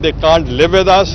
They can't live with us,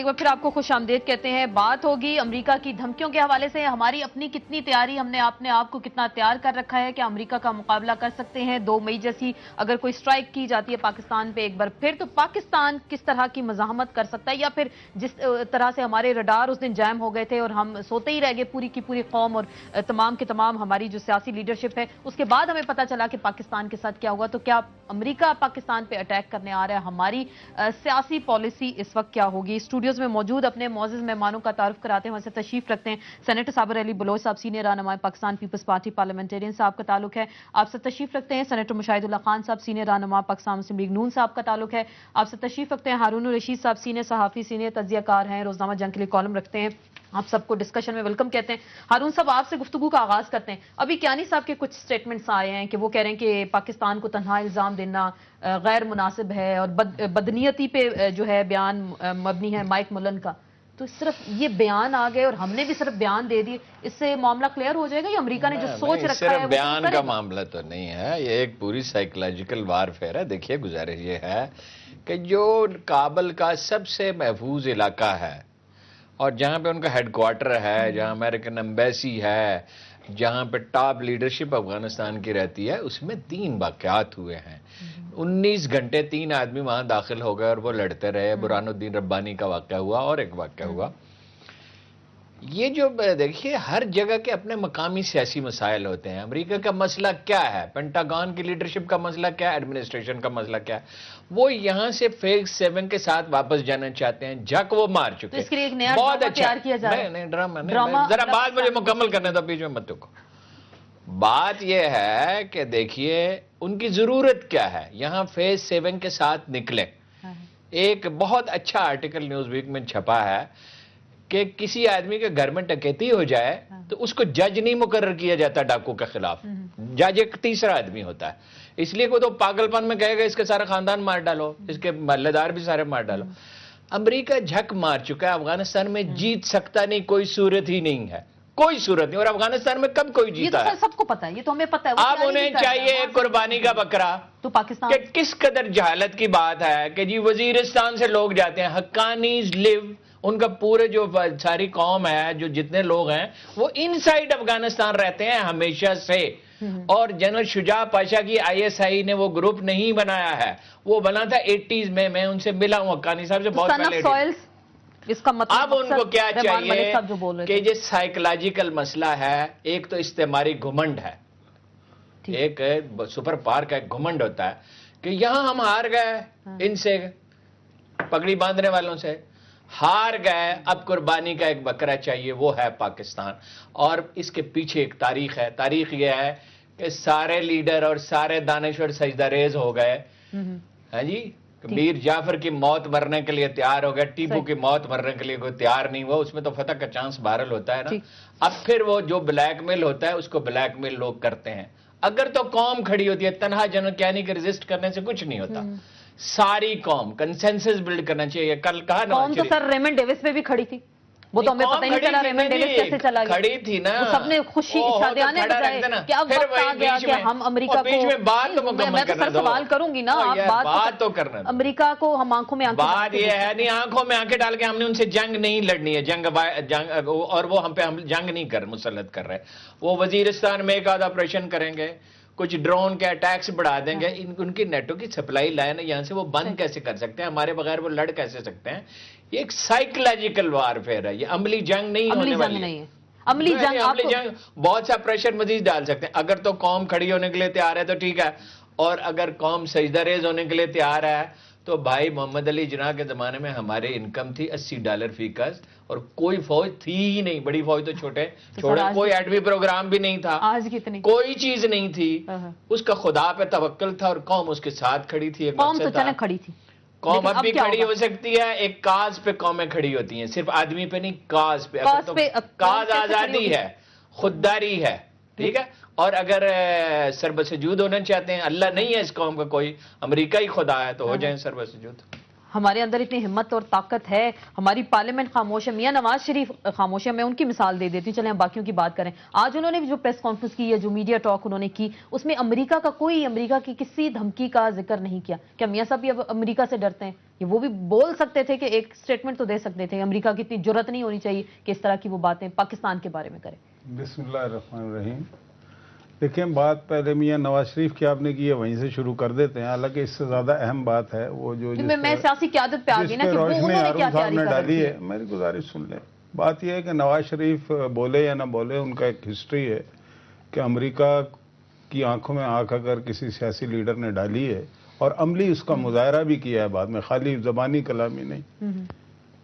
ایک بار پھر آپ کو خوش آمدید کہتے ہیں. بات ہوگی امریکہ کی دھمکیوں کے حوالے سے. ہماری اپنی کتنی تیاری, ہم نے اپنے آپ کو کتنا تیار کر رکھا ہے کہ امریکہ کا مقابلہ کر سکتے ہیں. 2 مئی جیسی اگر کوئی سٹرائک کی جاتی ہے پاکستان پہ ایک بار پھر, تو پاکستان کس طرح کی مزاحمت کر سکتا ہے, یا پھر جس طرح سے ہمارے رڈار اس دن جیم ہو گئے تھے اور ہم سوتے ہی رہ گئے پوری کی پوری قوم اور تمام کے تمام ہماری جو سیاسی لیڈرشپ ہے, اس کے بعد ہمیں پتا چلا کہ پاکستان کے ساتھ کیا ہوا. تو کیا امریکہ پاکستان پہ اٹیک کرنے آ رہا ہے؟ ہماری سیاسی پالیسی اس وقت کیا ہوگی؟ اسٹوڈیوز میں موجود اپنے معزز مہمانوں کا تعارف کراتے ہیں. وہاں سے تشریف رکھتے ہیں سینیٹر صابر علی بلوچ صاحب, سینئر رہنما پاکستان پیپلز پارٹی پارلیمنٹرین صاحب کا تعلق ہے. آپ سے تشریف رکھتے ہیں سینیٹر مشاہد اللہ خان صاحب, سینئر رہنما پاکستان مسلم لیگ نون صاحب کا تعلق ہے. آپ سے تشریف رکھتے ہیں ہارون الرشید صاحب, سینئر صحافی, سینئر تجزیہ کار ہیں, روزنامہ جنگ کے لیے کالم رکھتے ہیں. آپ سب کو ڈسکشن میں ویلکم کہتے ہیں. ہارون صاحب, آپ سے گفتگو کا آغاز کرتے ہیں. ابھی کیانی صاحب کے کچھ سٹیٹمنٹس آئے ہیں کہ وہ کہہ رہے ہیں کہ پاکستان کو تنہا الزام دینا غیر مناسب ہے اور بدنیتی پہ جو ہے بیان مبنی ہے مائک ملن کا. تو صرف یہ بیان آ گئے اور ہم نے بھی صرف بیان دے دیے, اس سے معاملہ کلیئر ہو جائے گا یا امریکہ نے جو سوچ رکھا ہے صرف بیان کا معاملہ تو نہیں ہے, یہ ایک پوری سائیکولوجیکل وارفیئر ہے. دیکھیے گزارش یہ ہے کہ جو کابل کا سب سے محفوظ علاقہ ہے اور جہاں پہ ان کا ہیڈ کوارٹر ہے, جہاں امریکن ایمبیسی ہے, جہاں پہ ٹاپ لیڈرشپ افغانستان کی رہتی ہے, اس میں 3 واقعات ہوئے ہیں. 19 گھنٹے 3 آدمی وہاں داخل ہو گئے اور وہ لڑتے رہے. برہان الدین ربانی کا واقعہ ہوا اور ایک واقعہ ہوا. یہ جو دیکھیے ہر جگہ کے اپنے مقامی سیاسی مسائل ہوتے ہیں. امریکہ کا مسئلہ کیا ہے, پینٹاگون کی لیڈرشپ کا مسئلہ کیا ہے, ایڈمنسٹریشن کا مسئلہ کیا ہے. وہ یہاں سے فیز 7 کے ساتھ واپس جانا چاہتے ہیں. جھک وہ مار چکے. اس کے لیے ایک نیا ڈرامہ تیار کیا جا رہا ہے. نہیں ڈرامہ ذرا بات مجھے مکمل کرنے دو, بیچ میں مت کو. بات یہ ہے کہ دیکھیے ان کی ضرورت کیا ہے. یہاں فیز 7 کے ساتھ نکلے. ایک بہت اچھا آرٹیکل نیوز ویک میں چھپا ہے کہ کسی آدمی کے گھر میں ڈکیتی ہو جائے تو اس کو جج نہیں مقرر کیا جاتا ڈاکو کے خلاف. جج ایک تیسرا آدمی ہوتا ہے. اس لیے کوئی تو پاگل پن میں کہے گا اس کے سارا خاندان مار ڈالو, اس کے محلے دار بھی سارے مار ڈالو. امریکہ جھک مار چکا ہے. افغانستان میں جیت سکتا نہیں, کوئی صورت ہی نہیں ہے, کوئی صورت نہیں. اور افغانستان میں کب کوئی جیتا ہے؟ یہ تو سب کو پتا ہے, یہ تو ہمیں پتا ہے. اب انہیں چاہیے قربانی کا بکرا. تو پاکستان کہ کس قدر جہالت کی بات ہے کہ جی وزیرستان سے لوگ جاتے ہیں, حقانیز لیو, ان کا پورے جو ساری قوم ہے, جو جتنے لوگ ہیں وہ ان سائڈ افغانستان رہتے ہیں ہمیشہ سے. اور جنرل شجاع پاشا کی ISI نے وہ گروپ نہیں بنایا ہے, وہ بنا تھا 80s میں. میں ان سے ملا ہوں حقانی صاحب سے بہت پہلے. اس کا مطلب اب ان کو کیا چاہیے کہ یہ سائیکولوجیکل مسئلہ ہے. ایک تو استعماری گھمنڈ ہے, ایک سپر پاور کا ایک گھمنڈ ہوتا ہے کہ یہاں ہم ہار گئے, ان سے پگڑی باندھنے والوں سے ہار گئے, اب قربانی کا ایک بکرا چاہیے, وہ ہے پاکستان. اور اس کے پیچھے ایک تاریخ ہے. تاریخ یہ ہے کہ سارے لیڈر اور سارے دانشور سجدہ ریز ہو گئے. ہاں جی, میر جعفر کی موت مرنے کے لیے تیار ہو گئے, ٹیپو کی موت مرنے کے لیے کوئی تیار نہیں ہوا. اس میں تو فتح کا چانس بہرحال ہوتا ہے نا. اب پھر وہ جو بلیک میل ہوتا ہے اس کو بلیک میل لوگ کرتے ہیں. اگر تو قوم کھڑی ہوتی ہے, تنہا جنرل کیانی کے ریزسٹ کرنے سے کچھ نہیں ہوتا. ساری قوم کنسنسس بلڈ کرنا چاہیے. کل کہا نا قوم تو سر ریمنڈ ڈیوس پہ بھی کھڑی تھی, وہ تو ہمیں پتہ ہی نہیں چلا ریمنڈ ڈیوس کیسے چلا گیا. کھڑی تھی نا, وہ سب نے خوشی شادیانے بجائے کہ اب وقت آ گیا کہ ہم امریکہ کو, میں تو سر سوال کروں گی نا, آپ بات تو کرنا, امریکہ کو ہم آنکھوں میں آنکھیں, بات یہ ہے نہیں آنکھوں میں آنکھیں ڈال کے ہم نے ان سے جنگ نہیں لڑنی ہے. جنگ اور وہ ہم پہ ہم جنگ نہیں مسلط کر رہے. وہ وزیرستان میں ایک آدھ آپریشن کریں گے, کچھ ڈرون کے اٹیکس بڑھا دیں گے. ان کی نیٹو کی سپلائی لائن ہے یہاں سے, وہ بند کیسے کر سکتے ہیں؟ ہمارے بغیر وہ لڑ کیسے سکتے ہیں؟ یہ ایک سائیکولوجیکل وارفیئر ہے, یہ عملی جنگ نہیں ہونے والی ہے. عملی جنگ بہت سا پریشر مزید ڈال سکتے ہیں. اگر تو قوم کھڑی ہونے کے لیے تیار ہے تو ٹھیک ہے, اور اگر قوم سجدہ ریز ہونے کے لیے تیار ہے تو بھائی محمد علی جناح کے زمانے میں ہمارے انکم تھی $80 فی گز, اور کوئی فوج تھی ہی نہیں. بڑی فوج تو چھوڑے, کوئی ایٹمی پروگرام بھی نہیں تھا, کوئی چیز نہیں تھی. اس کا خدا پہ توکل تھا اور قوم اس کے ساتھ کھڑی تھی. قوم تو چلیں کھڑی تھی, قوم اب بھی کھڑی ہو سکتی ہے. ایک کاز پہ قومیں کھڑی ہوتی ہیں, صرف آدمی پہ نہیں, کاز پہ. کاز آزادی ہے, خودداری ہے, ٹھیک ہے. اور اگر سربسجود ہونا چاہتے ہیں, اللہ نہیں ہے اس قوم کا کوئی, امریکہ ہی خدا ہے, تو ہو جائیں سربسجود. ہمارے اندر اتنی ہمت اور طاقت ہے، ہماری پارلیمنٹ خاموش ہے، میاں نواز شریف خاموش ہے. میں ان کی مثال دے دیتی ہوں، چلیں ہم باقیوں کی بات کریں. آج انہوں نے جو پریس کانفرنس کی ہے، جو میڈیا ٹاک انہوں نے کی، اس میں امریکہ کی کسی دھمکی کا ذکر نہیں کیا. کیا میاں صاحب بھی اب امریکہ سے ڈرتے ہیں؟ وہ بھی بول سکتے تھے کہ ایک سٹیٹمنٹ تو دے سکتے تھے. امریکہ کی اتنی جرأت نہیں ہونی چاہیے کہ اس طرح کی وہ باتیں پاکستان کے بارے میں کریں. بسم اللہ الرحمن الرحیم. دیکھیں، بات پہلے میاں نواز شریف کی آپ نے کی ہے، وہیں سے شروع کر دیتے ہیں. حالانکہ اس سے زیادہ اہم بات ہے وہ جو میں سیاسی قیادت پہ آ گئی نا کہ وہ انہوں نے کیا تیاری کر ڈالی ہے. میری گزارش سن لیں. بات یہ ہے کہ نواز شریف بولے یا نہ بولے، ان کا ایک ہسٹری ہے کہ امریکہ کی آنکھوں میں آنکھ اگر کسی سیاسی لیڈر نے ڈالی ہے اور عملی اس کا مظاہرہ بھی کیا ہے بعد میں، خالی زبانی کلامی نہیں،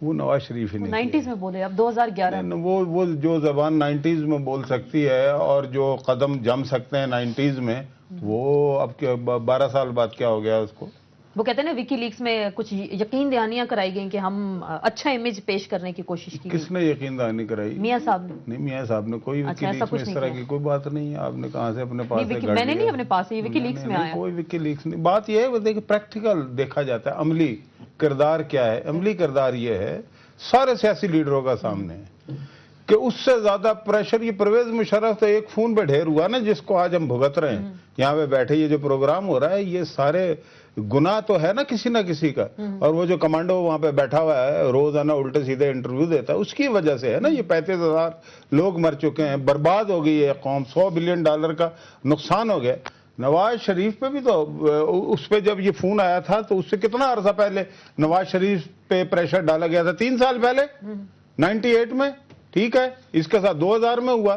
وہ نواز شریف ہی نہیں. 90s میں بولے، اب 2011 وہ جو زبان 90s میں بول سکتی ہے اور جو قدم جم سکتے ہیں 90s میں، وہ اب 12 سال بعد کیا ہو گیا اس کو. وہ کہتے ہیں نا وکی لیکس میں کچھ یقین دہانیاں کرائی گئیں کہ ہم اچھا امیج پیش کرنے کی کوشش کی. کس نے یقین دہانی کرائی؟ میاں صاحب نے. نہیں، میاں صاحب نے کوئی وکی لیکس میں اس طرح کی کوئی بات نہیں ہے. آپ نے کہاں سے اپنے پاس سے؟ میں نے نہیں اپنے پاس سے، یہ وکی لیکس میں آیا. کوئی وکی لیکس نہیں. بات یہ ہے وہ دیکھیں پریکٹیکل دیکھا جاتا ہے. عملی کردار کیا ہے؟ عملی کردار یہ ہے سارے سیاسی لیڈروں کا سامنے ہے کہ اس سے زیادہ پریشر یہ پرویز مشرف تو ایک فون پہ ڈھیر ہوا نا، جس کو آج ہم بھگت رہے ہیں یہاں پہ بیٹھے. یہ جو پروگرام ہو رہا ہے، یہ سارے گناہ تو ہے نا کسی نہ کسی کا. اور وہ جو کمانڈو وہاں پہ بیٹھا ہوا ہے روزانہ الٹے سیدھے انٹرویو دیتا ہے، اس کی وجہ سے ہے نا. یہ 35,000 لوگ مر چکے ہیں، برباد ہو گئی ہے قوم، $100 بلین کا نقصان ہو گیا. نواز شریف پہ بھی تو اس پہ جب یہ فون آیا تھا تو اس سے کتنا عرصہ پہلے نواز شریف پہ پریشر ڈالا گیا تھا؟ 3 سال پہلے 98 میں. ٹھیک ہے، اس کے ساتھ 2000 میں ہوا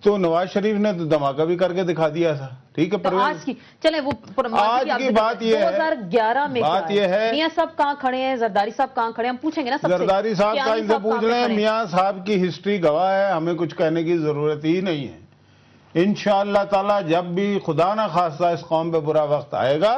تو نواز شریف نے دھماکہ بھی کر کے دکھا دیا تھا. ٹھیک ہے، آج کی چلیں وہ آج کی بات یہ ہے، 2011 میں بات یہ ہے میاں صاحب کہاں کھڑے ہیں، زرداری صاحب کہاں کھڑے ہیں، ہم پوچھیں گے نا سب سے. زرداری صاحب کا ان سے پوچھ لیں. میاں صاحب کی ہسٹری گواہ ہے، ہمیں کچھ کہنے کی ضرورت ہی نہیں ہے. انشاءاللہ تعالی جب بھی خدا نہ خواستہ اس قوم پہ برا وقت آئے گا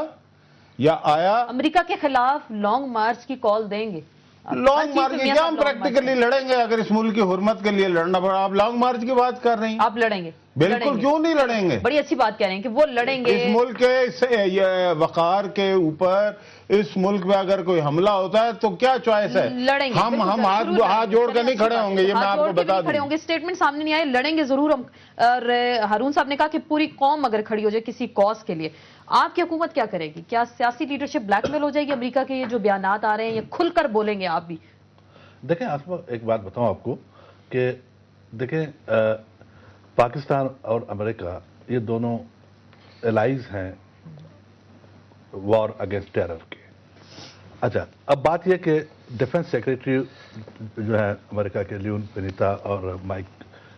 یا آیا، امریکہ کے خلاف لانگ مارچ کی کال دیں گے. لانگ مارچ کی کیا؟ ہم پریکٹیکلی لڑیں گے. اگر اس ملک کی حرمت کے لیے لڑنا پڑا. آپ لانگ مارچ کی بات کر رہی ہیں؟ آپ لڑیں گے؟ بالکل، کیوں نہیں لڑیں گے؟ بڑی اچھی بات کہہ رہے ہیں کہ وہ لڑیں گے. اس ملک کے وقار کے اوپر اس ملک میں اگر کوئی حملہ ہوتا ہے تو کیا چوائس ہے؟ لڑیں گے. ہم ہاتھ جوڑ کے نہیں کھڑے ہوں گے، یہ میں آپ کو بتا دوں. کھڑے ہوں گے، اسٹیٹمنٹ سامنے نہیں آئے، لڑیں گے ضرور ہم. اور ہارون صاحب نے کہا کہ پوری قوم اگر کھڑی ہو جائے کسی کاز کے لیے، آپ کی حکومت کیا کرے گی؟ کیا سیاسی لیڈرشپ بلیک میل ہو جائے گی؟ امریکہ کے یہ جو بیانات آ رہے ہیں، یہ کھل کر بولیں گے آپ بھی؟ دیکھیں آصفہ، ایک بات بتاؤں آپ کو کہ دیکھیں پاکستان اور امریکہ یہ دونوں الائیز ہیں وار اگینسٹ ٹیرر کے. اچھا، اب بات یہ کہ ڈیفنس سیکریٹری جو ہے امریکہ کے لیون پینیتا اور مائک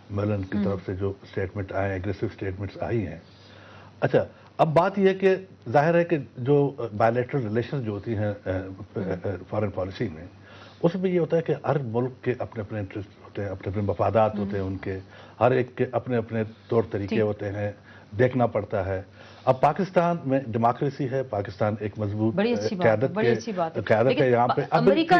میلن کی طرف سے جو سٹیٹمنٹ آئے، ایگریسو سٹیٹمنٹس آئی ہیں. اچھا، اب بات یہ کہ ظاہر ہے کہ جو بائیلیٹرل ریلیشنز جو ہوتی ہیں فارن پالیسی میں، اس میں یہ ہوتا ہے کہ ہر ملک کے اپنے اپنے انٹرسٹ ہوتے ہیں، اپنے اپنے مفادات ہوتے ہیں، ان کے ہر ایک کے اپنے اپنے طور طریقے ہوتے ہیں، دیکھنا پڑتا ہے. اب پاکستان میں ڈیموکریسی ہے، پاکستان ایک مضبوط قیادت ہے یہاں پہ. امریکہ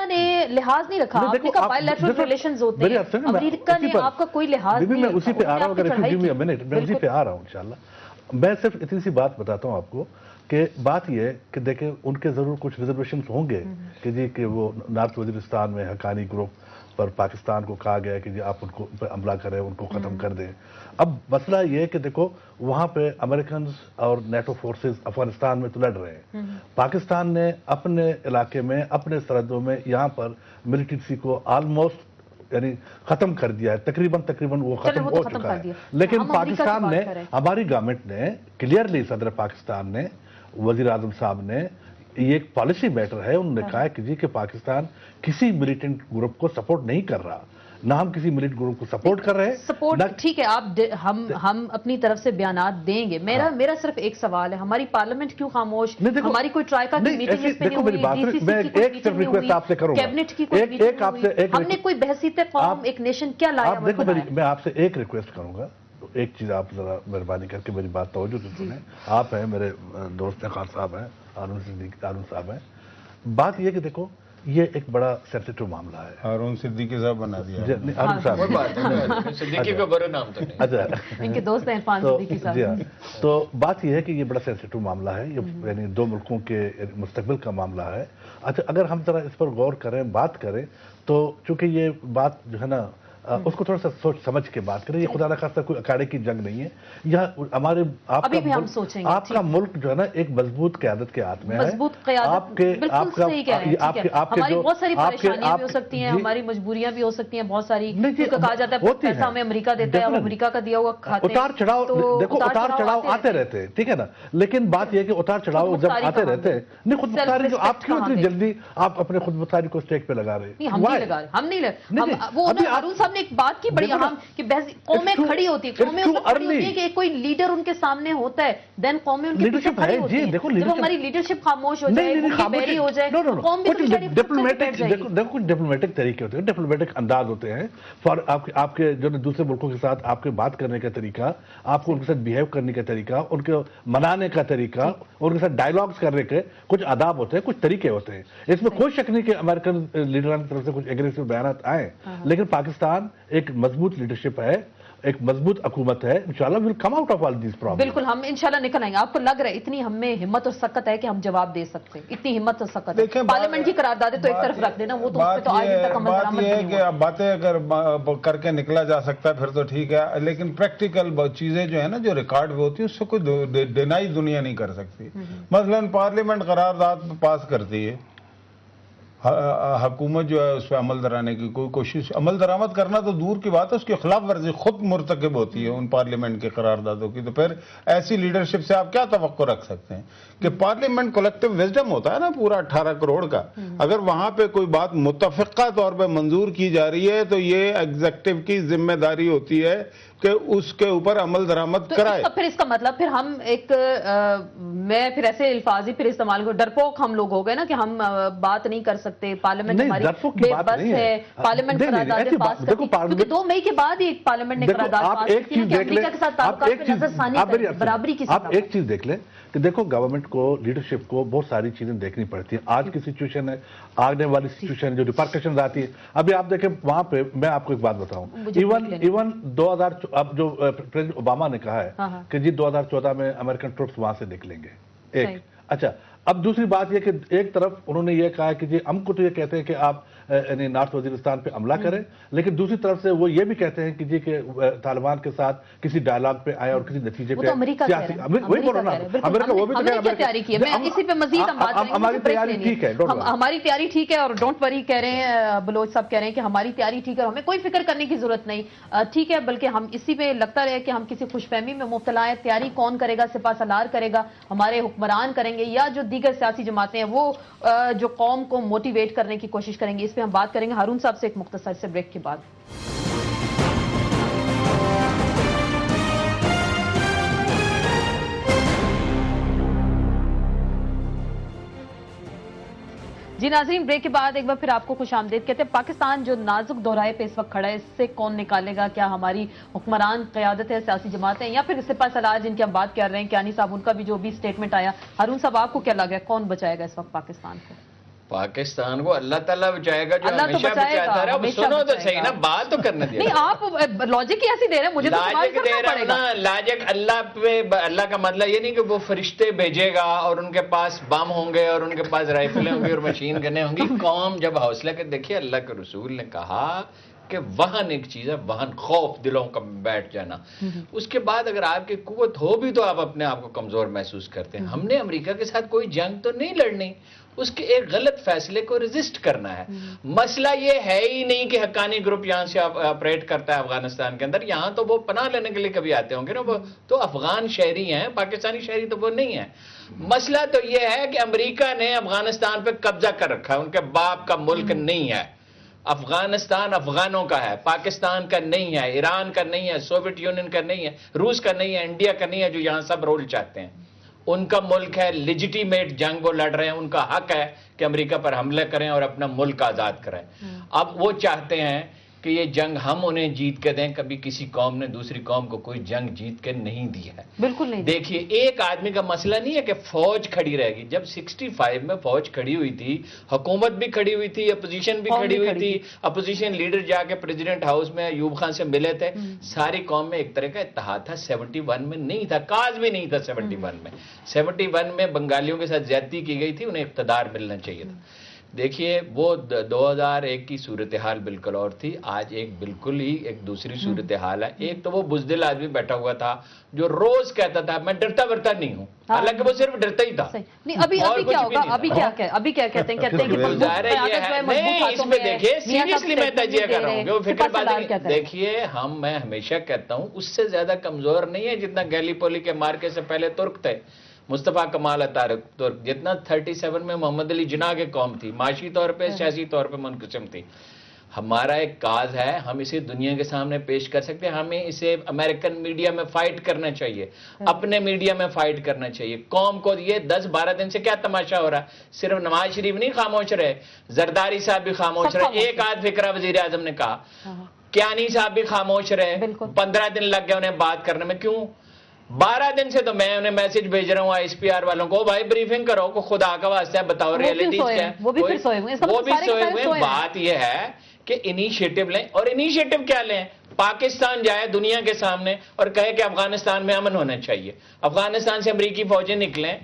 نے لحاظ نہیں رکھا. امریکہ بائیلیٹرل ریلیشنز ہوتے ہیں، امریکہ نے آپ کا کوئی لحاظ نہیں رکھا. میں اسی پہ آ رہا ہوں، میں اسی پہ آ رہا ہوں انشاءاللہ. میں صرف اتنی سی بات بتاتا ہوں آپ کو کہ بات یہ ہے کہ دیکھیں ان کے ضرور کچھ ریزرویشنز ہوں گے کہ جی کہ وہ نارتھ وزیرستان میں حقانی گروپ پر پاکستان کو کہا گیا کہ جی آپ ان کو حملہ کریں، ان کو ختم کر دیں. اب مسئلہ یہ ہے کہ دیکھو وہاں پہ امریکنز اور نیٹو فورسز افغانستان میں تو لڑ رہے ہیں. پاکستان نے اپنے علاقے میں، اپنے سرحدوں میں یہاں پر ملیٹنسی کو آلموسٹ یعنی ختم کر دیا ہے. تقریباً وہ ختم ہو چکا ہے. لیکن پاکستان نے، ہماری گورنمنٹ نے کلیئرلی، صدر پاکستان نے، وزیر اعظم صاحب نے، یہ ایک پالیسی میٹر ہے، انہوں نے کہا ہے کہ جی کہ پاکستان کسی ملیٹنٹ گروپ کو سپورٹ نہیں کر رہا، نہ ہم کسی ملیٹنٹ گروپ کو سپورٹ کر رہے ہیں. سپورٹ ٹھیک ہے، ہم اپنی طرف سے بیانات دیں گے. میرا صرف ایک سوال ہے، ہماری پارلیمنٹ کیوں خاموش؟ ہماری کوئی ٹرائیکا کی میٹنگ اس پہ نہیں ہوئی، ڈی سی سی کی کوئی میٹنگ نہیں ہوئی، کیبنٹ کی کوئی میٹنگ نہیں ہوئی. ہم نے کوئی بحثیت قوم ایک نیشن کیا لایا؟ میں آپ سے ایک ریکویسٹ کروں گا، ایک چیز آپ ذرا مہربانی کر کے میری بات توجہ سے سنیں. آپ ہیں، میرے دوست ہیں، خان صاحب ہیں، ہارون صاحب ہیں. بات یہ کہ دیکھو یہ ایک بڑا سینسیٹیو معاملہ ہے. ہارون صدیقی صاحب بنا دیا. ہارون صاحب صدیقی کو برا نام تو نہیں. اچھا ان کے دوست ہیں عرفان صدیقی صاحب. جی ہاں، تو بات یہ ہے کہ یہ بڑا سینسیٹیو معاملہ ہے، یہ یعنی دو ملکوں کے مستقبل کا معاملہ ہے. اچھا اگر ہم ذرا اس پر غور کریں، بات کریں، تو چونکہ یہ بات جو ہے نا اس کو تھوڑا سا سوچ سمجھ کے بات کریں. یہ خدا نہ خواستہ کوئی اکاڑے کی جنگ نہیں ہے. یہ ہمارے آپ کا ملک جو ہے نا ایک مضبوط قیادت کے ہاتھ میں ہے. مضبوط قیادت، بالکل صحیح کہہ رہے ہیں. ہماری بہت ساری پریشانیاں بھی ہو سکتی ہیں، ہماری مجبوریاں بھی ہو سکتی ہیں بہت ساری. کہا جاتا ہے پیسہ ہمیں امریکہ دیتا ہے، امریکہ کا دیا ہوا کھاتے ہیں. اتار چڑھاؤ، دیکھو اتار چڑھاؤ آتے رہتے ہیں، ٹھیک ہے نا. لیکن بات یہ ہے کہ اتار چڑھاؤ جب آتے رہتے ہیں، نہیں خود مختاری جو آپ کیوں اتنی جلدی آپ اپنے خود مختاری کو اسٹیک پہ لگا رہے ہیں؟ ہم نہیں لگا رہے، ہم نہیں لگا. وہ ہارون صاحب نے ایک بات کی بڑی اہم کہ قومیں کھڑی ہوتی ہیں، قومیں اس وقت کھڑی ہوتی ہیں کہ کوئی لیڈر ان کے سامنے ہوتا ہے، دین قومیں ان کے پیچھے کھڑی ہوتی ہیں. جب ہماری لیڈرشپ خاموش ہو جائے، بہری ہو جائے، قوم بھی بیچاری بیٹھ جائے گی. دیکھو کچھ ڈپلومیٹک طریقے ہوتے ہیں، ڈپلومیٹک انداز ہوتے ہیں. آپ کے جو دوسرے ملکوں کے ساتھ آپ کے بات کرنے کا طریقہ، آپ کو ان کے ساتھ بیہیو کرنے کا طریقہ، ان کو منانے کا طریقہ، ان کے ساتھ ڈائیلاگز کرنے کے کچھ آداب ہوتے ہیں، کچھ طریقے ہوتے ہیں. اس میں کوئی شک نہیں کہ امریکن لیڈران کی طرف سے کچھ ایگریسو بیانات آئے، لیکن پاکستان ایک مضبوط لیڈرشپ ہے، ایک مضبوط حکومت ہے. انشاءاللہ we'll come out of all these problems. بالکل ہم انشاءاللہ نکل آئیں گے. آپ کو لگ رہا ہے اتنی ہم میں ہمت اور سکت ہے کہ ہم جواب دے سکتے ہیں؟ اتنی ہمت اور سکت ہے. پارلیمنٹ کی قراردادیں تو ایک طرف رکھ دینا، وہ تو اس پہ تو آج تک عمل درآمد نہیں ہوا. بات یہ ہے کہ اب باتیں اگر کر کے نکلا جا سکتا ہے پھر تو ٹھیک ہے، لیکن پریکٹیکل چیزیں جو ہے نا جو ریکارڈ پہ ہوتی ہے اس سے کوئی ڈینائی دنیا نہیں کر سکتی. مثلا پارلیمنٹ قرارداد پاس کرتی ہے، حکومت جو ہے اس پہ عمل درانے کی کوئی کوشش، عمل درآمد کرنا تو دور کی بات ہے، اس کی خلاف ورزی خود مرتکب ہوتی ہے ان پارلیمنٹ کے قراردادوں کی. تو پھر ایسی لیڈرشپ سے آپ کیا توقع رکھ سکتے ہیں کہ پارلیمنٹ کلیکٹیو وزڈم ہوتا ہے نا پورا 18 کروڑ کا، اگر وہاں پہ کوئی بات متفقہ طور پہ منظور کی جا رہی ہے تو یہ ایگزیکٹو کی ذمہ داری ہوتی ہے کہ اس کے اوپر عمل درآمد کرائے. پھر اس کا مطلب پھر ہم ایک میں پھر ایسے الفاظ ہی پھر استعمال کروں، ڈرپوک ہم لوگ ہو گئے نا کہ ہم بات نہیں کر سکتے، پارلیمنٹ ہماری بے بس ہے، پارلیمنٹ قراردادیں پاس کرتی، کیونکہ 2 مئی کے بعد ہی پارلیمنٹ نے قرارداد پاس کی کہ امریکہ کے ساتھ تعلقات پہ نظر ثانی کریں، برابری کی سطح. آپ ایک چیز دیکھ لیں کہ دیکھو گورنمنٹ کو، لیڈرشپ کو بہت ساری چیزیں دیکھنی پڑتی ہیں. آج کی سچویشن ہے، آگنے والی سچویشن جو ریپرکشنز آتی ہے. ابھی آپ دیکھیں وہاں پہ میں آپ کو ایک بات بتاؤں، ایون 2000 اب جو پریزیڈنٹ اوباما نے کہا ہے کہ جی 2014 میں امریکن ٹروپس وہاں سے نکلیں گے. ایک اچھا، اب دوسری بات یہ کہ ایک طرف انہوں نے یہ کہا کہ جی ہم کو تو یہ کہتے ہیں کہ آپ یعنی نارتھ وزیرستان پہ حملہ کریں، لیکن دوسری طرف سے وہ یہ بھی کہتے ہیں کہ جی کہ طالبان کے ساتھ کسی ڈائلاگ پہ آئے اور کسی نتیجے پہ سیاسی. وہی بول رہا ہوں، امریکہ وہ بھی تو کہہ تیاری کی ہے. میں اسی پہ مزید ہم بات کریں گے. ہماری تیاری ٹھیک ہے، ہماری تیاری ٹھیک ہے، اور ڈونٹ وری کہہ رہے ہیں بلوچ صاحب، کہہ رہے ہیں کہ ہماری تیاری ٹھیک ہے، ہمیں کوئی فکر کرنے کی ضرورت نہیں. ٹھیک ہے، بلکہ ہم اسی پہ لگتا رہے کہ ہم کسی خوش فہمی میں مبتلا ہیں. تیاری کون کرے گا؟ سپاہ سالار کرے گا، ہمارے حکمران کریں گے، یا جو دیگر سیاسی جماعتیں ہیں وہ جو قوم کو موٹیویٹ کرنے کی کوشش کریں گے؟ اس پہ ہم بات کریں گے ہارون صاحب سے ایک مختصر سے بریک کے بعد. جی ناظرین، بریک کے بعد ایک بار پھر آپ کو خوش آمدید کہتے ہیں. پاکستان جو نازک دورائے پہ اس وقت کھڑا ہے، اس سے کون نکالے گا؟ کیا ہماری حکمران قیادت ہے، سیاسی جماعتیں، یا پھر سپاہ سالار جن کی ہم بات کر رہے ہیں، کیانی صاحب، ان کا بھی جو بھی سٹیٹمنٹ آیا. ہارون صاحب آپ کو کیا لگا ہے کون بچائے گا اس وقت پاکستان کو؟ پاکستان کو اللہ تعالیٰ بچائے گا، جو ہمیشہ بچاتا رہا. سنو تو صحیح نا، بات تو کرنے دیا. نہیں، آپ لاجک ہی ایسی دے رہے ہیں، مجھے تو سوال کرنا پڑے گا. لاجک اللہ پہ، اللہ کا مطلب یہ نہیں کہ وہ فرشتے بھیجے گا اور ان کے پاس بم ہوں گے اور ان کے پاس رائفلیں ہوں گی اور مشین گنیں ہوں گی. قوم جب حوصلہ کے دیکھیے، اللہ کے رسول نے کہا کہ وہن ایک چیز ہے، وہن خوف دلوں کا بیٹھ جانا. اس کے بعد اگر آپ کی قوت ہو بھی تو آپ اپنے آپ کو کمزور محسوس کرتے ہیں. ہم نے امریکہ کے ساتھ کوئی جنگ تو نہیں لڑنی، اس کے ایک غلط فیصلے کو ریزسٹ کرنا ہے. مسئلہ یہ ہے ہی نہیں کہ حقانی گروپ یہاں سے آپریٹ کرتا ہے افغانستان کے اندر. یہاں تو وہ پناہ لینے کے لیے کبھی آتے ہوں گے نا، وہ تو افغان شہری ہیں، پاکستانی شہری تو وہ نہیں ہیں. مسئلہ تو یہ ہے کہ امریکہ نے افغانستان پہ قبضہ کر رکھا ہے، ان کے باپ کا ملک نہیں ہے. افغانستان افغانوں کا ہے، پاکستان کا نہیں ہے، ایران کا نہیں ہے، سوویت یونین کا نہیں ہے، روس کا نہیں ہے، انڈیا کا نہیں ہے، جو یہاں سب رول چاہتے ہیں. ان کا ملک ہے، لیجیٹیمیٹ جنگ وہ لڑ رہے ہیں، ان کا حق ہے کہ امریکہ پر حملے کریں اور اپنا ملک آزاد کریں. اب وہ چاہتے ہیں کہ یہ جنگ ہم انہیں جیت کے دیں. کبھی کسی قوم نے دوسری قوم کو کوئی جنگ جیت کے نہیں دی ہے. بالکل نہیں. دیکھیے ایک آدمی کا مسئلہ نہیں ہے کہ فوج کھڑی رہے گی. جب 65 میں فوج کھڑی ہوئی تھی, حکومت بھی کھڑی ہوئی تھی, اپوزیشن بھی کھڑی ہوئی تھی, اپوزیشن لیڈر جا کے پریزیڈنٹ ہاؤس میں ایوب خان سے ملے تھے, ساری قوم میں ایک طرح کا اتحاد تھا. 71 میں نہیں تھا, کاز بھی نہیں تھا 71 میں. 71 میں بنگالیوں کے ساتھ زیادتی کی گئی تھی, انہیں اقتدار ملنا چاہیے تھا. دیکھیے وہ 2001 کی صورتحال بالکل اور تھی, آج ایک بالکل ہی ایک دوسری صورتحال ہے. ایک تو وہ بزدل آدمی بیٹھا ہوا تھا جو روز کہتا تھا میں ڈرتا ورتا نہیں ہوں, حالانکہ وہ صرف ڈرتا ہی تھا. ابھی کیا ہوگا, ابھی کیا کہتے ہیں نہیں, اس میں دیکھیے سیریسلی میں تجزیہ کر رہا ہوں کہ وہ فکر بات. دیکھیے میں ہمیشہ کہتا ہوں اس سے زیادہ کمزور نہیں ہے جتنا گیلی پولی کے مارکے سے پہلے ترک تھے, مصطفیٰ کمال اتارک ترک, جتنا 37 میں محمد علی جناح کے قوم تھی, معاشی طور پہ سیاسی طور پہ منقسم تھی. ہمارا ایک کاز ہے, ہم اسے دنیا کے سامنے پیش کر سکتے ہیں. ہمیں اسے امریکن میڈیا میں فائٹ کرنا چاہیے, اپنے میڈیا میں فائٹ کرنا چاہیے. قوم کو یہ 10-12 دن سے کیا تماشا ہو رہا ہے, صرف نواز شریف نہیں خاموش رہے, زرداری صاحب بھی خاموش رہے, ایک آدھ فکرہ وزیر اعظم نے کہا, کیانی صاحب بھی خاموش رہے, 15 دن لگ گئے انہیں بات کرنے میں. کیوں 12 دن سے تو میں انہیں میسج بھیج رہا ہوں ISPR والوں کو, بھائی بریفنگ کرو, کو خدا کا واسطہ ہے بتاؤ ریئلٹیز کیا ہے. وہ بھی سوئے ہوئے. بات یہ ہے کہ انیشیٹو لیں, اور انیشیٹو کیا لیں, پاکستان جائے دنیا کے سامنے اور کہے کہ افغانستان میں امن ہونا چاہیے. افغانستان سے امریکی فوجیں نکلیں,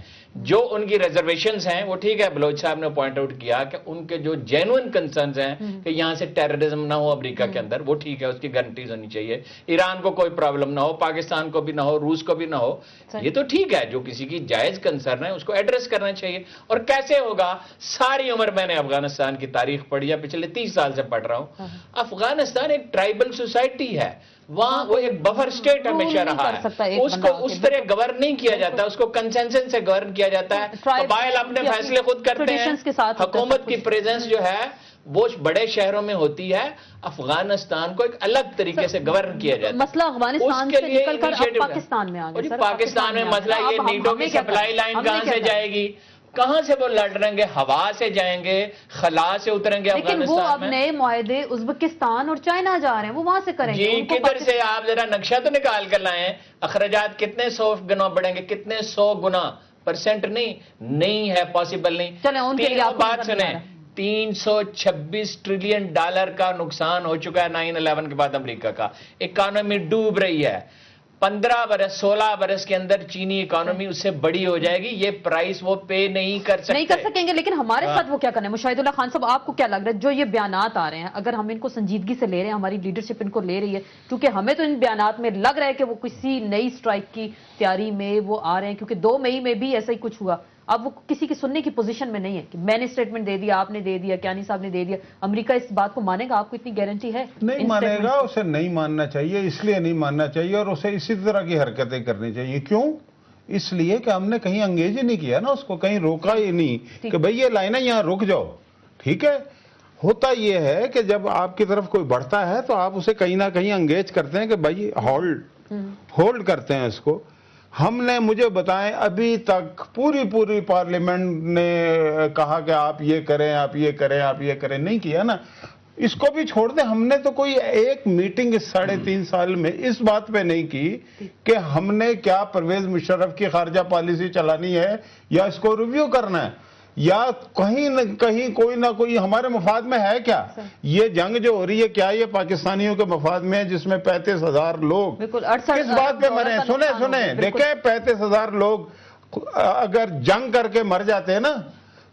جو ان کی ریزرویشنز ہیں وہ ٹھیک ہے, بلوچ صاحب نے پوائنٹ آؤٹ کیا کہ ان کے جو جینوئن کنسرنز ہیں کہ یہاں سے ٹیررزم نہ ہو امریکہ کے اندر, وہ ٹھیک ہے, اس کی گارنٹیز ہونی چاہیے. ایران کو کوئی پرابلم نہ ہو, پاکستان کو بھی نہ ہو, روس کو بھی نہ ہو, یہ تو ٹھیک ہے, جو کسی کی جائز کنسرن ہے اس کو ایڈریس کرنا چاہیے. اور کیسے ہوگا, ساری عمر میں نے افغانستان کی تاریخ پڑھی ہے, پچھلے 30 سال سے پڑھ رہا ہوں. افغانستان ایک ٹرائبل سوسائٹی ہے, وہاں وہ ایک بفر سٹیٹ ہمیشہ رہا ہے, اس کو اس طرح گورن نہیں کیا جاتا, اس کو کنسنسس سے گورن کیا جاتا ہے. قبائل اپنے فیصلے خود کرتے ہیں, حکومت کی پریزنس جو ہے وہ بڑے شہروں میں ہوتی ہے. افغانستان کو ایک الگ طریقے سے گورن کیا جاتا ہے. مسئلہ افغانستان سے نکل کر اب پاکستان میں آ گیا. پاکستان میں مسئلہ یہ نیٹو کی سپلائی لائن کہاں سے جائے گی, کہاں سے وہ لڑ رہیں گے, ہوا سے جائیں گے, خلا سے اتریں گے افغانستان میں. لیکن وہ اب نئے معاہدے ازبکستان اور چائنا جا رہے ہیں, وہ وہاں سے کریں گے. جی کدھر سے, آپ ذرا نقشہ تو نکال کر لائیں, اخراجات کتنے 100 گنا بڑھیں گے, کتنے 100 گنا, پرسنٹ نہیں ہے, پاسبل نہیں. چلیں ان کے لیے آپ بات سنیں, $326 ٹریلین کا نقصان ہو چکا ہے 9/11 کے بعد امریکہ کا. اکانومی ڈوب رہی ہے. 15 برس 16 برس کے اندر چینی اکانومی اس سے بڑی ہو جائے گی. یہ پرائس وہ پے نہیں کر سکیں گے. لیکن ہمارے ساتھ وہ کیا کریں, مشاہد اللہ خان صاحب آپ کو کیا لگ رہا ہے, جو یہ بیانات آ رہے ہیں, اگر ہم ان کو سنجیدگی سے لے رہے ہیں, ہماری لیڈرشپ ان کو لے رہی ہے, کیونکہ ہمیں تو ان بیانات میں لگ رہا ہے کہ وہ کسی نئی سٹرائک کی تیاری میں وہ آ رہے ہیں, کیونکہ 2 مئی میں بھی ایسا ہی کچھ ہوا. اب وہ کسی کی سننے کی پوزیشن میں نہیں ہے کہ میں نے سٹیٹمنٹ دے دیا, آپ نے دے دیا, کیانی صاحب نے دے دیا. امریکہ اس بات کو مانے گا, آپ کو اتنی گارنٹی ہے؟ نہیں مانے گا, اسے نہیں ماننا چاہیے, اس لیے نہیں ماننا چاہیے, اور اسے اسی طرح کی حرکتیں کرنی چاہیے. کیوں؟ اس لیے کہ ہم نے کہیں انگیج ہی نہیں کیا نا, اس کو کہیں روکا ہی نہیں کہ بھئی یہ لائنیں یہاں رک جاؤ. ٹھیک ہے, ہوتا یہ ہے کہ جب آپ کی طرف کوئی بڑھتا ہے تو آپ اسے کہیں نہ کہیں انگیج کرتے ہیں کہ بھئی ہولڈ کرتے ہیں اس کو. ہم نے, مجھے بتائیں, ابھی تک پوری پارلیمنٹ نے کہا کہ آپ یہ کریں, آپ یہ کریں, آپ یہ کریں, نہیں کیا نا. اس کو بھی چھوڑ دیں, ہم نے تو کوئی ایک میٹنگ اس 3.5 سال میں اس بات پہ نہیں کی کہ ہم نے کیا پرویز مشرف کی خارجہ پالیسی چلانی ہے یا اس کو ریویو کرنا ہے, یا کہیں نہ کہیں کوئی نہ کوئی ہمارے مفاد میں ہے کیا. یہ جنگ جو ہو رہی ہے, کیا یہ پاکستانیوں کے مفاد میں ہے جس میں 35,000 لوگ کس بات پہ مرے ہیں؟ سنیں دیکھیں, 35,000 لوگ اگر جنگ کر کے مر جاتے ہیں نا,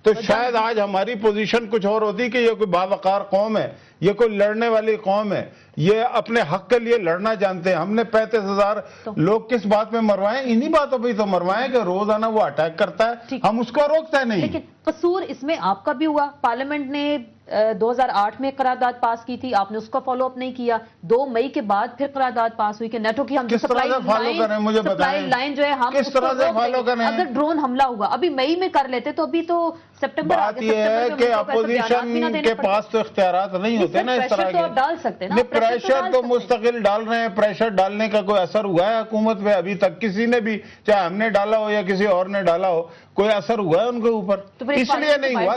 تو شاید آج ہماری پوزیشن کچھ اور ہوتی کہ یہ کوئی باوقار قوم ہے, یہ کوئی لڑنے والی قوم ہے, یہ اپنے حق کے لیے لڑنا جانتے ہیں. ہم نے 35,000 لوگ کس بات میں مروائیں, انہی باتوں پہ تو مروائیں کہ روزانہ وہ اٹیک کرتا ہے, ہم اس کو روکتے نہیں. لیکن قصور اس میں آپ کا بھی ہوا, پارلیمنٹ نے 2008 میں قرارداد پاس کی تھی, آپ نے اس کا فالو اپ نہیں کیا. 2 مئی کے بعد پھر قرارداد پاس ہوئی کہ نیٹو کی ہم کس طرح سے فالو کریں, مجھے بتائیں لائن جو ہے ہم کس طرح سے فالو کریں. اگر ڈرون حملہ ہوا ابھی مئی میں کر لیتے تو ابھی تو سپٹمبر. بات یہ ہے کہ اپوزیشن کے پاس تو اختیارات نہیں ہوتے نا اس طرح کے. ڈال سکتے ہیں, پریشر تو مستقل ڈال رہے ہیں. پریشر ڈالنے کا کوئی اثر ہوا ہے حکومت پہ ابھی تک؟ کسی نے بھی, چاہے ہم نے ڈالا ہو یا کسی اور نے ڈالا ہو, کوئی اثر ہوا ہے ان کے اوپر؟ اس لیے نہیں ہوا.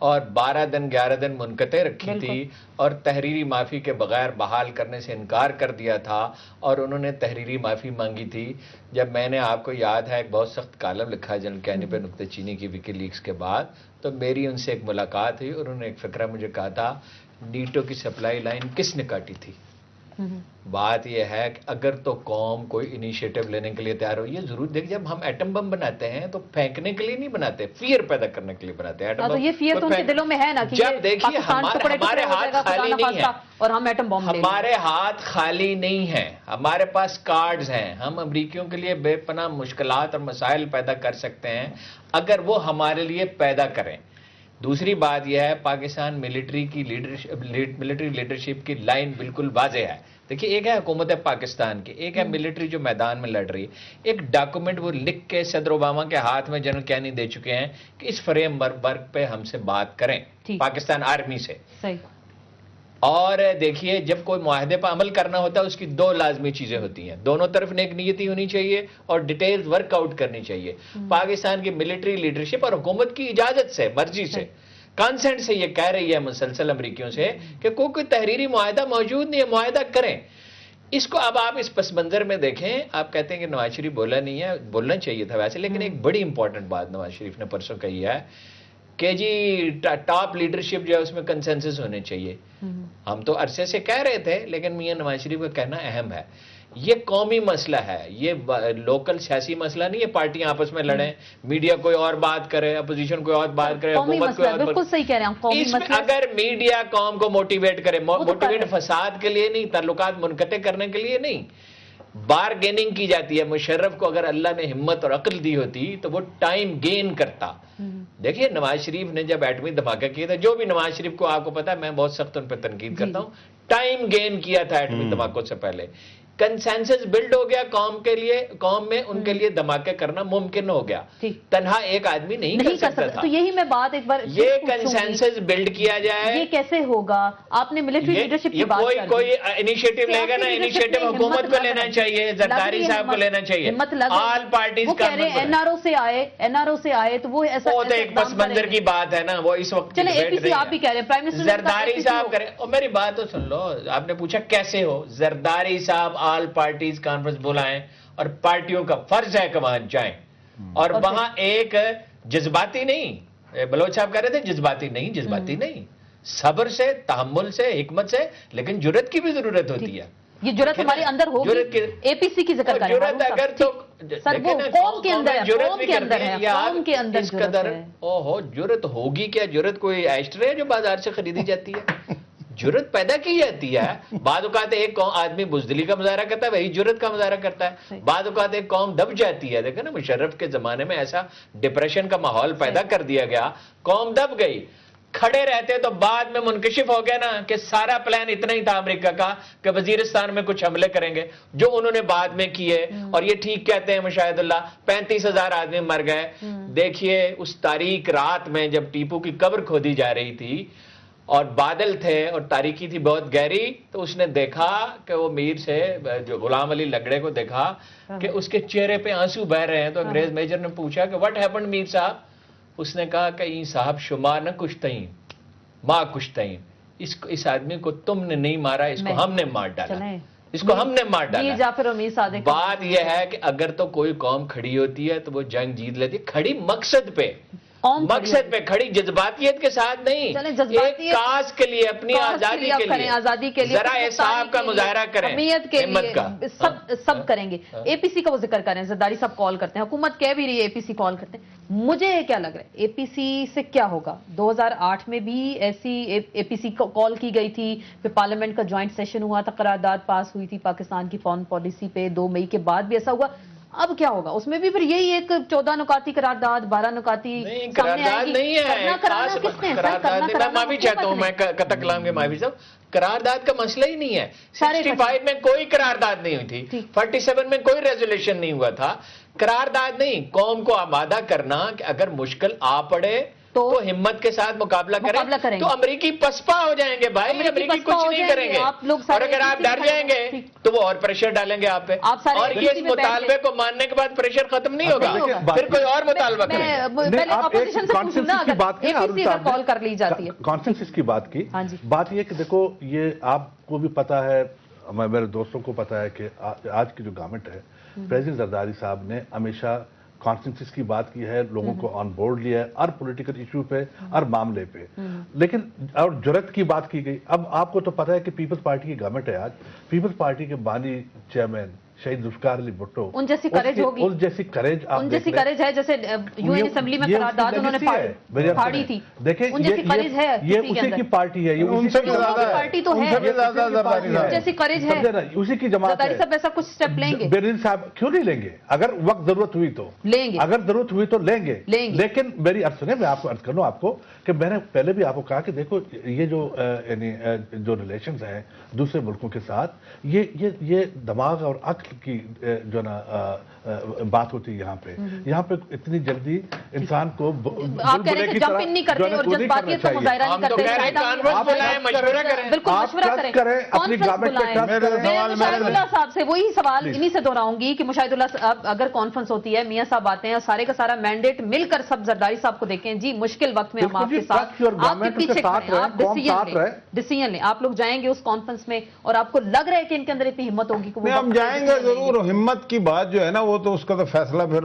اور 12 دن 11 دن منقطع رکھی تھی اور تحریری معافی کے بغیر بحال کرنے سے انکار کر دیا تھا اور انہوں نے تحریری معافی مانگی تھی. جب میں نے آپ کو یاد ہے ایک بہت سخت کالم لکھا جنرل کینی پہ نکتہ چینی کی وکی لیکس کے بعد, تو میری ان سے ایک ملاقات ہوئی اور انہوں نے ایک فقرہ مجھے کہا تھا نیٹو کی سپلائی لائن کس نے کاٹی تھی. بات یہ ہے کہ اگر تو قوم کوئی انیشیٹو لینے کے لیے تیار ہو, یہ ضرور دیکھ جب ہم ایٹم بم بناتے ہیں تو پھینکنے کے لیے نہیں بناتے, فیئر پیدا کرنے کے لیے بناتے ہیں. تو یہ فیئر تو ان کے دلوں میں ہے نا کہ جب دیکھیے ہمارے ہاتھ خالی نہیں ہیں اور ہم ایٹم بم ہمارے ہاتھ خالی نہیں ہیں, ہمارے پاس کارڈز ہیں, ہم امریکیوں کے لیے بے پناہ مشکلات اور مسائل پیدا کر سکتے ہیں اگر وہ ہمارے لیے پیدا کریں. دوسری بات یہ ہے پاکستان ملٹری لیڈرشپ کی لائن بالکل واضح ہے. دیکھیے ایک ہے حکومت پاکستان کی, ایک ہے ملٹری جو میدان میں لڑ رہی ہے. ایک ڈاکومنٹ وہ لکھ کے صدر اوباما کے ہاتھ میں جنرل کینی دے چکے ہیں کہ اس فریم ورک پہ ہم سے بات کریں پاکستان آرمی سے. اور دیکھیے جب کوئی معاہدے پر عمل کرنا ہوتا ہے اس کی 2 لازمی چیزیں ہوتی ہیں, دونوں طرف نیک نیتی ہونی چاہیے اور ڈیٹیلز ورک آؤٹ کرنی چاہیے. پاکستان کی ملٹری لیڈرشپ اور حکومت کی اجازت سے, مرضی سے, کانسنٹ سے یہ کہہ رہی ہے مسلسل امریکیوں سے کہ کوئی تحریری معاہدہ موجود نہیں ہے, معاہدہ کریں. اس کو اب آپ اس پس منظر میں دیکھیں, آپ کہتے ہیں کہ نواز شریف بولا نہیں ہے, بولنا چاہیے تھا ویسے, لیکن ایک بڑی امپورٹنٹ بات نواز شریف نے پرسوں کہی ہے کہ جی ٹاپ لیڈرشپ جو ہے اس میں کنسنسس ہونے چاہیے. ہم تو عرصے سے کہہ رہے تھے لیکن میاں نواز شریف کا کہنا اہم ہے. یہ قومی مسئلہ ہے, یہ لوکل سیاسی مسئلہ نہیں ہے پارٹیاں آپس میں لڑیں, میڈیا کوئی اور بات کرے, اپوزیشن کوئی اور بات کرے, حکومت کوئی اور بات. بالکل صحیح کہہ رہے ہیں. اس میں اگر میڈیا قوم کو موٹیویٹ کرے, موٹیویٹ فساد کے لیے نہیں, تعلقات منقطع کرنے کے لیے نہیں, بارگیننگ کی جاتی ہے. مشرف کو اگر اللہ نے ہمت اور عقل دی ہوتی تو وہ ٹائم گین کرتا. دیکھیے نواز شریف نے جب ایٹمی دھماکہ کیا تھا, جو بھی نواز شریف کو آپ کو پتا ہے میں بہت سخت ان پہ تنقید کرتا ہوں, ٹائم گین کیا تھا ایٹمی دھماکوں سے پہلے. کنسنسس بلڈ ہو گیا قوم کے لیے, قوم میں ان کے لیے دھماکے کرنا ممکن ہو گیا, تنہا ایک آدمی نہیں کر سکتا تھا. تو یہی میں بات ایک بار یہ کنسنسس بلڈ کیا جائے, یہ کیسے ہوگا؟ آپ نے ملٹری لیڈرشپ کی بات کر دی, کوئی انیشیٹو لے گا نا, انیشیٹو حکومت کو لینا چاہیے, زرداری صاحب کو لینا چاہیے, آل پارٹیز کا. این آر او سے آئے تو وہ ایسا ایک پس منظر کی بات ہے نا, وہ اس وقت چلیں اے پی سی آپ بھی کہہ رہے ہیں, پرائم منسٹر زرداری صاحب کریں. اور میری بات تو سن لو, آپ نے پوچھا کیسے ہو, زرداری صاحب آل پارٹیز کانفرنس بلائیں اور پارٹیوں کا فرض ہے کہ وہاں جائیں اور وہاں ایک جذباتی نہیں, بلوچ صاحب کہہ رہے تھے جذباتی نہیں, صبر سے, تحمل سے, حکمت سے, لیکن جرت کی بھی ضرورت ہوتی ہے. یہ جرت ہمارے اندر ہوگی, اے پی سی کی ذکر کریں, جرت اگر تو قوم کے اندر ہے, قوم کے اندر اس قدر جرت ہوگی کیا, جرت کوئی ایسٹرے ہے جو بازار سے خریدی جاتی ہے, جرت پیدا کی جاتی ہے. بعض اوقات ایک قوم آدمی بزدلی کا مظاہرہ کرتا ہے, وہی جرت کا مظاہرہ کرتا ہے. بعض اوقات ایک قوم دب جاتی ہے. دیکھیں نا مشرف کے زمانے میں ایسا ڈپریشن کا ماحول پیدا کر دیا گیا, قوم دب گئی. کھڑے رہتے تو بعد میں منکشف ہو گیا نا کہ سارا پلان اتنا ہی تھا امریکہ کا کہ وزیرستان میں کچھ حملے کریں گے, جو انہوں نے بعد میں کیے. اور یہ ٹھیک کہتے ہیں مشاہد اللہ, 35,000 آدمی مر گئے. دیکھیے اس تاریک رات میں جب ٹیپو کی قبر کھودی جا رہی تھی اور بادل تھے اور تاریکی تھی بہت گہری, تو اس نے دیکھا کہ وہ میر سے جو غلام علی لگڑے کو دیکھا کہ اس کے چہرے پہ آنسو بہ رہے ہیں. تو انگریز میجر نے پوچھا کہ واٹ ہیپنڈ میر صاحب؟ اس نے کہا کہ این صاحب شما نہ کچھ تئیں ماں کچھ تئیں, اس آدمی کو تم نے نہیں مارا, اس کو ہم نے مار ڈالا, اس کو ہم نے مار ڈالا. بات یہ ہے کہ اگر تو کوئی قوم کھڑی ہوتی ہے تو وہ جنگ جیت لیتی ہے, کھڑی مقصد پہ, مقصد پہ کھڑی, جذباتیت کے ساتھ نہیں, ایک کاز کے لیے, اپنی آزادی کے لیے, ذرا احساس کا مظاہرہ کریں, ہمت کا, سب کریں گے. اے پی سی کا وہ ذکر کریں, زرداری صاحب کال کرتے ہیں, حکومت کہہ بھی رہی ہے اے پی سی کال کرتے ہیں. مجھے کیا لگ رہا ہے اے پی سی سے کیا ہوگا؟ 2008 میں بھی ایسی اے پی سی کال کی گئی تھی, پھر پارلیمنٹ کا جوائنٹ سیشن ہوا تھا, قرارداد پاس ہوئی تھی پاکستان کی فارن پالیسی پہ, 2 مئی کے بعد بھی ایسا ہوا. اب کیا ہوگا اس میں بھی پھر یہی ایک 14 نکاتی قرارداد, 12 نکاتی قرارداد نہیں ہے. میں معافی چاہتا ہوں, میں قطع کلام کے معافی صاحب, قرارداد کا مسئلہ ہی نہیں ہے. 65 میں کوئی قرارداد نہیں ہوئی تھی, 47 میں کوئی ریزولوشن نہیں ہوا تھا. قرارداد نہیں, قوم کو آمادہ کرنا کہ اگر مشکل آ پڑے تو ہمت کے ساتھ مقابلہ کریں تو امریکی پسپا ہو جائیں گے بھائی. امریکی کچھ نہیں کریں گے, اور اگر آپ ڈر جائیں گے تو وہ اور پریشر ڈالیں گے آپ پہ, اور یہ اس مطالبے کو ماننے کے بعد پریشر ختم نہیں ہوگا, پھر کوئی اور مطالبہ کریں. کال کر لی جاتی ہے کانسنسس کی بات کی. بات یہ کہ دیکھو یہ آپ کو بھی پتا ہے, میرے دوستوں کو پتا ہے کہ آج کی جو گورنمنٹ ہے, پریزیڈنٹ زرداری صاحب نے ہمیشہ کانسنسس کی بات کی ہے, لوگوں کو آن بورڈ لیا ہے ہر پولیٹیکل ایشو پہ, ہر معاملے پہ, لیکن اور جرات کی بات کی گئی. اب آپ کو تو پتا ہے کہ پیپلز پارٹی کی گورنمنٹ ہے آج, پیپلز پارٹی کے بانی چیئرمین شہید ذوالفقار علی بھٹو, ان جیسی کریج ہوگی, ان جیسی کریج, ان جیسی کریج ہے جیسے یو این اسمبلی میں قرارداد انہوں نے پھاڑی تھی. دیکھیں ان جیسی کریج ہے, یہ اسی کی پارٹی ہے, ان سے بھی زیادہ پارٹی تو ہے, ان جیسی کریج ہے, اسی کی جماعت ہے. زرداری صاحب ایسا کچھ سٹیپ لیں گے؟ بیرین صاحب کیوں نہیں لیں گے, اگر وقت ضرورت ہوئی تو لیں گے, اگر ضرورت ہوئی تو لیں گے. لیکن میری عرض سنیں, میں آپ کو عرض کر لوں آپ کو کہ میں نے پہلے بھی آپ کو کہا کہ دیکھو یہ جو ریلیشنز ہیں دوسرے ملکوں کے ساتھ, یہ دماغ اور عقل کی جو نا بات ہوتی ہے. یہاں پہ اتنی جلدی انسان کو آپ کہہ رہے ہیں کہ جمپ ان نہیں کرتے اور جذباتیت کا مظاہرہ نہیں کرتے. بالکل مشورہ کریں, اپنی گورنمنٹ میں مشاہد اللہ صاحب سے وہی سوال انہی سے دہراؤں گی کہ مشاہد اللہ صاحب اگر کانفرنس ہوتی ہے, میاں صاحب آتے ہیں, سارے کا سارا مینڈیٹ مل کر سب زرداری صاحب کو دیکھیں جی مشکل وقت میں ہم آپ کے ساتھ, آپ کے پیچھے کھڑے ہیں, آپ ڈیسیژن لیں, آپ لوگ جائیں گے اس کانفرنس میں اور آپ کو لگ رہا ہے کہ ان کے اندر اتنی ہمت ہوگی کہ ہم جائیں گے ضرور. ہمت کی بات جو ہے نا وہ تو اس کا تو فیصلہ پھر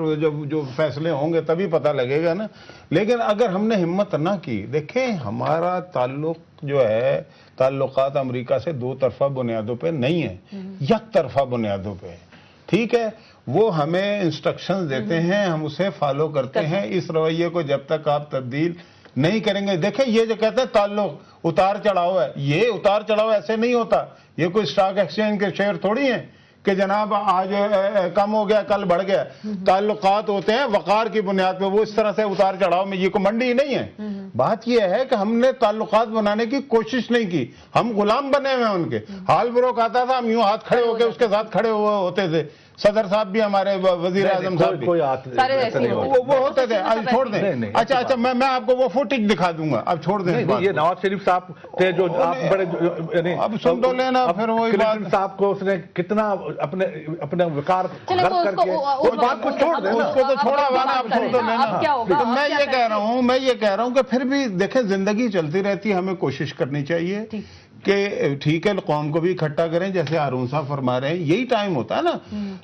جو فیصلے ہوں گے تبھی پتہ لگے گا نا. لیکن اگر ہم نے ہمت نہ کی, دیکھیں ہمارا تعلق جو ہے تعلقات امریکہ سے دو طرفہ بنیادوں پہ نہیں ہے, یک طرفہ بنیادوں پہ. ٹھیک ہے, وہ ہمیں انسٹرکشنز دیتے ہیں, ہم اسے فالو کرتے ہیں. اس رویے کو جب تک آپ تبدیل نہیں کریں گے, دیکھیں یہ جو کہتے ہیں تعلق اتار چڑھاؤ ہے, یہ اتار چڑھاؤ ایسے نہیں ہوتا. یہ کوئی اسٹاک ایکسچینج کے شیئر تھوڑی ہیں کہ جناب آج کم ہو گیا کل بڑھ گیا. تعلقات ہوتے ہیں وقار کی بنیاد پہ, وہ اس طرح سے اتار چڑھاؤ میں, یہ کوئی منڈی نہیں ہے. بات یہ ہے کہ ہم نے تعلقات بنانے کی کوشش نہیں کی, ہم غلام بنے ہوئے ہیں ان کے. حال بروک آتا تھا, ہم یوں ہاتھ کھڑے ہو کے اس کے ساتھ کھڑے ہوئے ہوتے تھے. صدر صاحب بھی, ہمارے وزیر اعظم صاحب بھی, وہ ہوتے تھے. اب چھوڑ دیں. اچھا میں آپ کو وہ فوٹیج دکھا دوں گا, اب چھوڑ دیں. یہ نواز شریف صاحب تھے جو آپ بڑے, اب سن تو لینا, پھر وہی بات صاحب کو اس نے کتنا اپنے وقار گھر کر کے اس بات کو چھوڑ دیں, اس کو تو چھوڑا ہوا نا, اب چھوڑ تو لینا. میں یہ کہہ رہا ہوں کہ پھر بھی دیکھیں زندگی چلتی رہتی ہے, ہمیں کوشش کرنی چاہیے کہ ٹھیک ہے قوم کو بھی اکٹھا کریں, جیسے ہارون صاحب فرما رہے ہیں. یہی ٹائم ہوتا ہے نا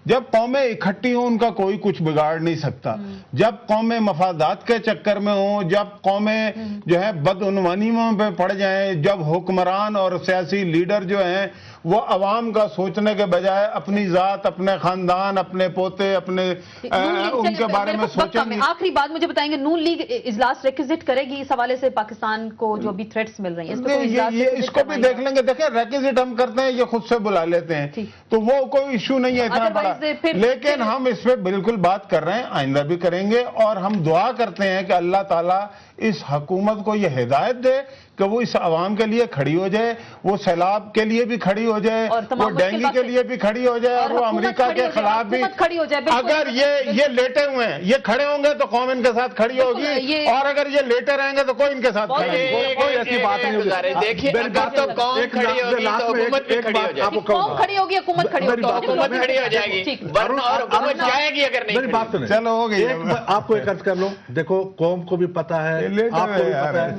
جب قومیں اکٹھی ہوں, ان کا کوئی کچھ بگاڑ نہیں سکتا. جب قومیں مفادات کے چکر میں ہوں, جب قومیں جو ہے بدعنوانیوں پہ پڑ جائیں, جب حکمران اور سیاسی لیڈر جو ہیں وہ عوام کا سوچنے کے بجائے اپنی ذات, اپنے خاندان, اپنے پوتے, اپنے ان کے بارے میں سوچیں گے. آخری بات مجھے بتائیں گے, نون لیگ اجلاس ریکوزٹ کرے گی اس حوالے سے پاکستان کو جو بھی تھریٹس مل رہی ہیں, اس کو بھی دیکھ لیں گے. دیکھیں ریکوزٹ ہم کرتے ہیں, یہ خود سے بلا لیتے ہیں, تو وہ کوئی ایشو نہیں ہے اتنا بڑا. لیکن ہم اس پہ بالکل بات کر رہے ہیں, آئندہ بھی کریں گے, اور ہم دعا کرتے ہیں کہ اللہ تعالیٰ اس حکومت کو یہ ہدایت دے کہ وہ اس عوام کے لیے کھڑی ہو جائے, وہ سیلاب کے لیے بھی کھڑی ہو جائے, وہ ڈینگی کے لیے بھی کھڑی ہو جائے, اور وہ امریکہ کے خلاف بھی کھڑی ہو جائے. اگر یہ لیٹے ہوئے ہیں, یہ کھڑے ہوں گے تو قوم ان کے ساتھ کھڑی ہوگی, اور اگر یہ لیٹے رہیں گے تو کوئی ان کے ساتھ کھڑی ہوگی. کوئی ایسی بات نہیں ہوگی. دیکھیے قوم کھڑی ہوگی تو حکومت بھی کھڑی ہو جائے گی. قوم کھڑی ہوگی, حکومت کھڑی ہوگی, حکومت کھڑی ہو جائے گی, اور حکومت جائے گی اگر نہیں. میری بات سنیں, چلو ہو گئی. آپ کو ایک عرض کر لوں, دیکھو قوم کو بھی پتا ہے, آپ کو بھی پتا ہے,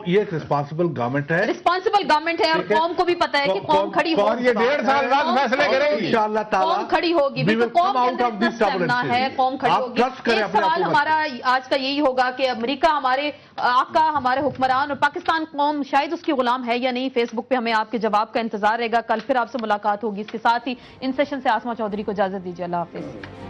یہ ایک رسپانسبل گورنمنٹ ہے, رسپانسبل گورنمنٹ ہے, اور قوم کو بھی پتا ہے کہ قوم کھڑی ہوگی, اور یہ 1.5 سال بعد فیصلے کرے گی انشاءاللہ تعالی. قوم کھڑی ہوگی, قوم کے اندر اتنا سٹیمنا ہے, قوم کھڑی ہوگی. ایک سوال ہمارا آج کا یہی ہوگا کہ امریکہ ہمارے آقا, ہمارے حکمران, اور پاکستان قوم شاید اس کی غلام ہے یا نہیں. فیس بک پہ ہمیں آپ کے جواب کا انتظار رہے گا. کل پھر آپ سے ملاقات ہوگی. اس کے ساتھ ہی ان سیشن سے آسما چودھری کو اجازت دیجیے. اللہ حافظ.